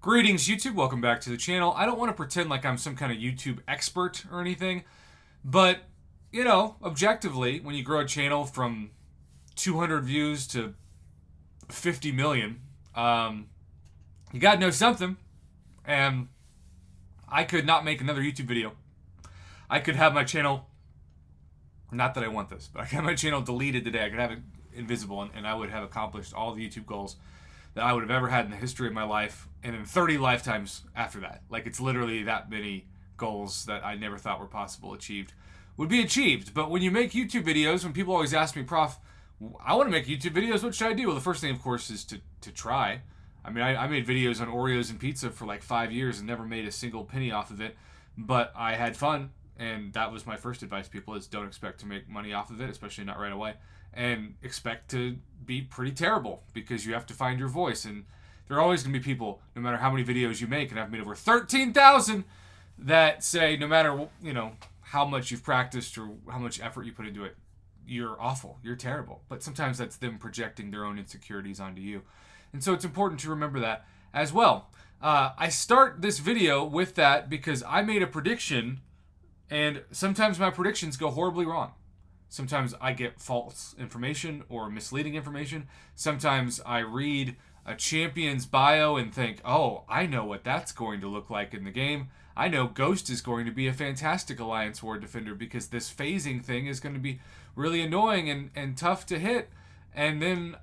Greetings, YouTube. Welcome back to the channel. I don't want to pretend like I'm some kind of YouTube expert or anything, but, objectively, when you grow a channel from 200 views to 50 million, you gotta know something. And I could not make another YouTube video. I could have my channel, not that I want this, but I could have my channel deleted today. I could have it invisible, and I would have accomplished all the YouTube goals that I would have ever had in the history of my life, and in 30 lifetimes after that. Like, it's literally that many goals that I never thought were possible would be achieved. But when you make YouTube videos, when people always ask me, Prof, I want to make YouTube videos, what should I do? Well, the first thing, of course, is to try. I mean, I made videos on Oreos and pizza for like 5 years and never made a single penny off of it, but I had fun, and that was my first advice to people, is don't expect to make money off of it, especially not right away, and expect to be pretty terrible, because you have to find your voice. And there are always going to be people, no matter how many videos you make, and I've made over 13,000, that say no matter how much you've practiced or how much effort you put into it, you're awful, you're terrible. But sometimes that's them projecting their own insecurities onto you. And so it's important to remember that as well. I start this video with that because I made a prediction, and sometimes my predictions go horribly wrong. Sometimes I get false information or misleading information. Sometimes I read a champion's bio and think, oh, I know what that's going to look like in the game. I know Ghost is going to be a fantastic Alliance Ward defender because this phasing thing is going to be really annoying and tough to hit. And then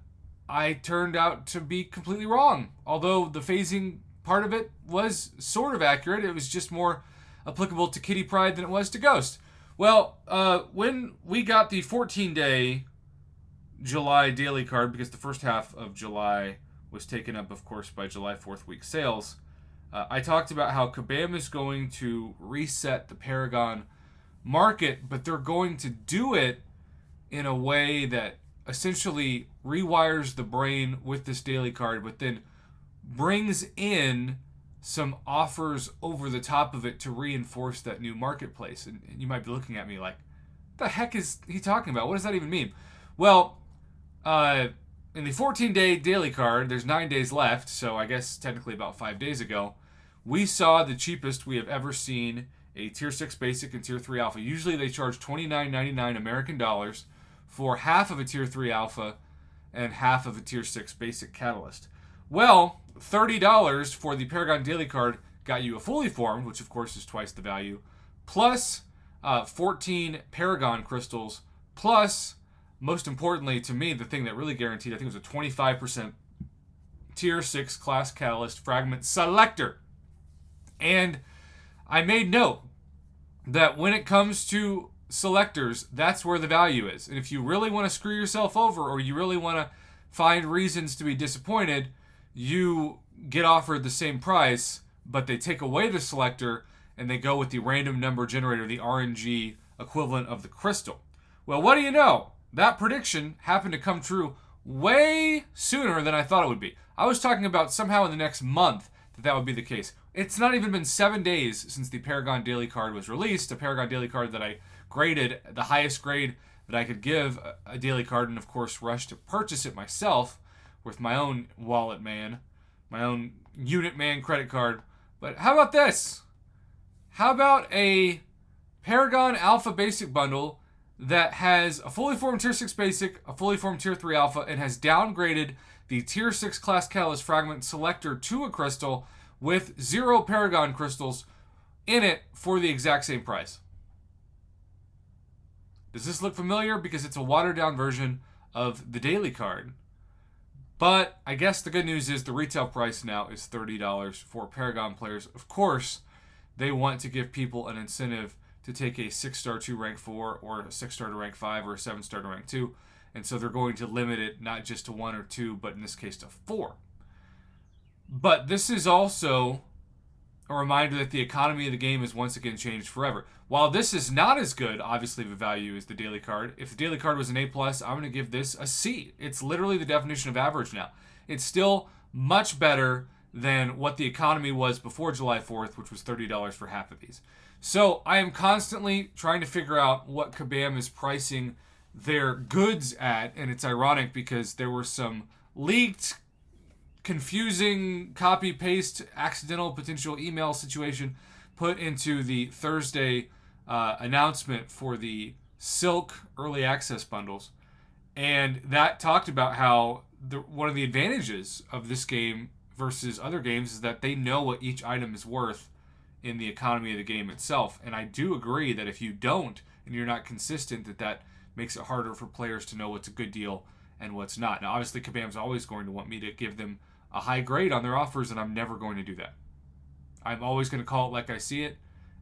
I turned out to be completely wrong. Although the phasing part of it was sort of accurate, it was just more applicable to Kitty Pryde than it was to Ghost. Well, when we got the 14-day July daily card, because the first half of July was taken up, of course, by July 4th week sales, I talked about how Kabam is going to reset the Paragon market, but they're going to do it in a way that essentially rewires the brain with this daily card, but then brings in some offers over the top of it to reinforce that new marketplace. And you might be looking at me like, what the heck is he talking about? What does that even mean? Well, in the 14-day daily card, there's 9 days left, so I guess technically about 5 days ago, we saw the cheapest we have ever seen a Tier 6 Basic and Tier 3 Alpha. Usually they charge $29.99 American dollars for half of a Tier 3 Alpha and half of a Tier 6 Basic Catalyst. Well, $30 for the Paragon Daily Card got you a fully formed, which of course is twice the value, plus 14 Paragon crystals, plus, most importantly to me, the thing that really guaranteed, I think it was a 25% Tier 6 Class Catalyst Fragment Selector. And I made note that when it comes to selectors, that's where the value is. And if you really want to screw yourself over, or you really want to find reasons to be disappointed, you get offered the same price, but they take away the selector and they go with the random number generator, the RNG equivalent of the crystal. Well, what do you know? That prediction happened to come true way sooner than I thought it would be. I was talking about somehow in the next month that would be the case. It's not even been 7 days since the Paragon Daily Card was released, a Paragon Daily Card that I graded the highest grade that I could give a daily card, and of course rushed to purchase it myself with my own wallet man, my own unit man credit card. But how about this? How about a Paragon Alpha Basic Bundle that has a fully formed Tier 6 Basic, a fully formed Tier 3 Alpha, and has downgraded the Tier 6 Class Catalyst Fragment Selector to a crystal with 0 Paragon crystals in it for the exact same price? Does this look familiar? Because it's a watered-down version of the daily card. But I guess the good news is the retail price now is $30 for Paragon players. Of course, they want to give people an incentive to take a 6-star to rank 4, or a 6-star to rank 5, or a 7-star to rank 2. And so they're going to limit it not just to 1 or 2, but in this case to 4. But this is also a reminder that the economy of the game is once again changed forever. While this is not as good, obviously, of a value as the daily card, if the daily card was an A+, I'm going to give this a C. It's literally the definition of average now. It's still much better than what the economy was before July 4th, which was $30 for half of these. So I am constantly trying to figure out what Kabam is pricing their goods at, and it's ironic because there were some leaked confusing copy paste accidental potential email situation put into the Thursday announcement for the Silk early access bundles. And that talked about how one of the advantages of this game versus other games is that they know what each item is worth in the economy of the game itself. And I do agree that if you don't and you're not consistent, that makes it harder for players to know what's a good deal and what's not. Now, obviously, Kabam's always going to want me to give them a high grade on their offers, and I'm never going to do that. I'm always going to call it like I see it,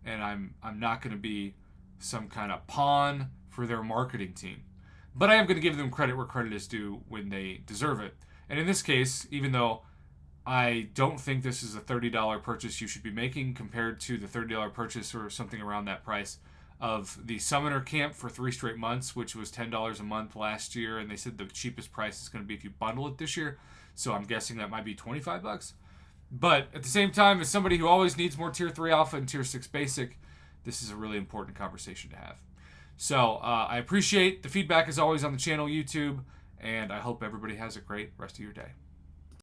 and I'm not going to be some kind of pawn for their marketing team. But I am going to give them credit where credit is due when they deserve it. And in this case, even though I don't think this is a $30 purchase you should be making compared to the $30 purchase or something around that price of the Summoner Camp for 3 straight months, which was $10 a month last year, and they said the cheapest price is going to be if you bundle it this year. So I'm guessing that might be $25. But at the same time, as somebody who always needs more Tier 3 Alpha and Tier 6 Basic, this is a really important conversation to have. So I appreciate the feedback as always on the channel, YouTube, and I hope everybody has a great rest of your day.